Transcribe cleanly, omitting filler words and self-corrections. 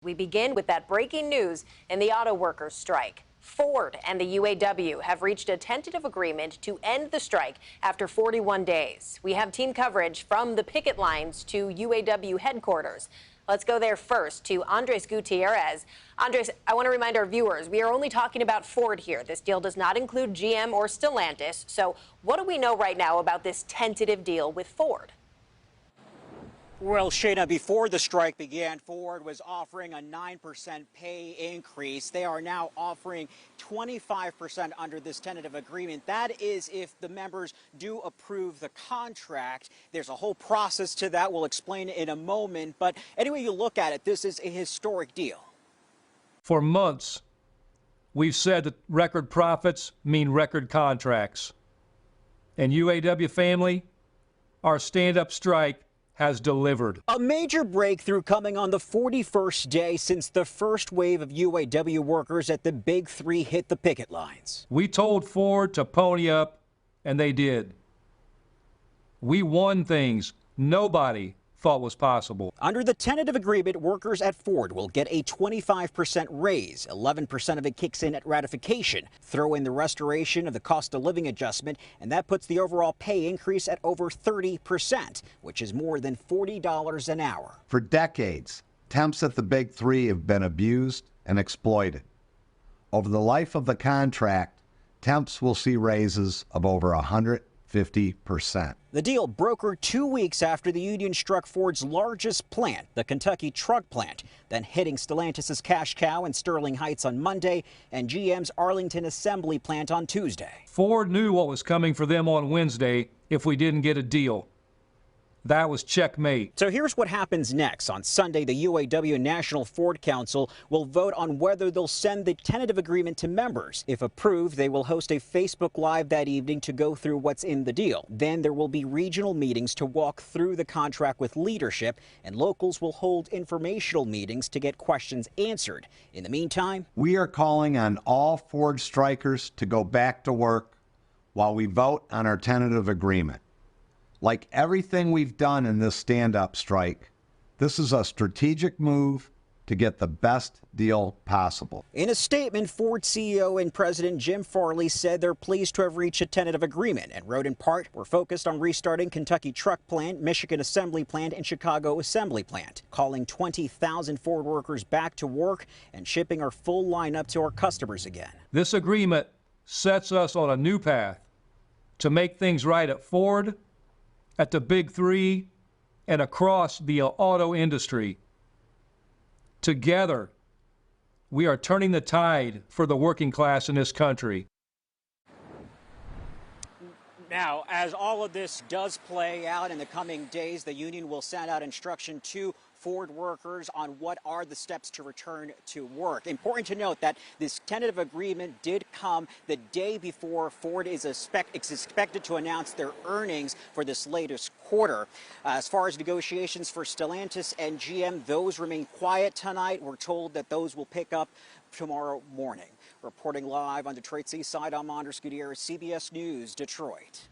We begin with that breaking news in the auto workers' strike. Ford and the UAW have reached a tentative agreement to end the strike after 41 days. We have team coverage from the picket lines to UAW headquarters. Let's go there first to Andres Gutierrez. Andres, I want to remind our viewers, we are only talking about Ford here. This deal does not include GM or Stellantis. So what do we know right now about this tentative deal with Ford? Well, Shayna, before the strike began, Ford was offering a 9% pay increase. They are now offering 25% under this tentative agreement. That is if the members do approve the contract. There's a whole process to that. We'll explain it in a moment. But anyway you look at it, this is a historic deal. For months, we've said that record profits mean record contracts. And UAW family, our stand-up strike has delivered. A major breakthrough coming on the 41st day since the first wave of UAW workers at the Big Three hit the picket lines. We told Ford to pony up, and they did. We won things nobody thought was possible. Under the tentative agreement, workers at Ford will get a 25% raise. 11% of it kicks in at ratification. Throw in the restoration of the cost of living adjustment, and that puts the overall pay increase at over 30%, which is more than $40 an hour. For decades, temps at the Big Three have been abused and exploited. Over the life of the contract, temps will see raises of over 150%. The deal brokered 2 weeks after the union struck Ford's largest plant, the Kentucky truck plant, then hitting Stellantis' cash cow in Sterling Heights on Monday and GM's Arlington assembly plant on Tuesday. Ford knew what was coming for them on Wednesday if we didn't get a deal. That was checkmate. So here's what happens next. On Sunday, the UAW National Ford Council will vote on whether they'll send the tentative agreement to members. If approved, they will host a Facebook Live that evening to go through what's in the deal. Then there will be regional meetings to walk through the contract with leadership, and locals will hold informational meetings to get questions answered. In the meantime, we are calling on all Ford strikers to go back to work while we vote on our tentative agreement. Like everything we've done in this stand-up strike, this is a strategic move to get the best deal possible. In a statement, Ford CEO and President Jim Farley said they're pleased to have reached a tentative agreement and wrote in part, "We're focused on restarting Kentucky truck plant, Michigan assembly plant, and Chicago assembly plant, calling 20,000 Ford workers back to work and shipping our full lineup to our customers again." This agreement sets us on a new path to make things right at Ford, at the Big Three, and across the auto industry. Together, we are turning the tide for the working class in this country. Now, as all of this does play out in the coming days, the union will send out instruction to Ford workers on what are the steps to return to work. Important to note that this tentative agreement did come the day before Ford is expected to announce their earnings for this latest quarter. As far as negotiations for Stellantis and GM, those remain quiet tonight. We're told that those will pick up tomorrow morning. Reporting live on Detroit's East Side, I'm Andres Gutierrez, CBS News, Detroit.